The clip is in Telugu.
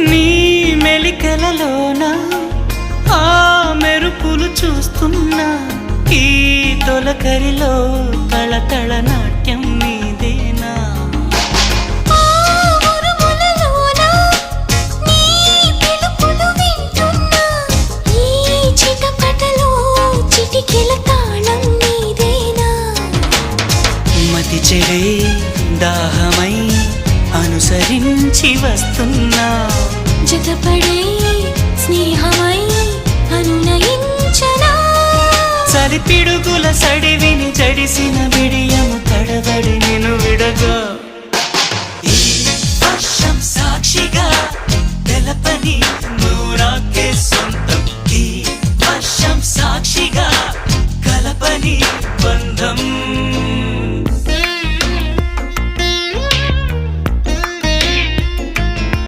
నీ మెలికలలోన ఆ మెరుపులు చూస్తున్నా ఈ తొలకరిలో తళతళ నాట్యం నీదేనా మతి చెడే దాహమై అనుసరించి వస్తున్నా జతపడే స్నేహమై అనునయించనా చలి పిడుగుల సడివిని జడిసిన బిడియము తడబడి నిన్ను విడగా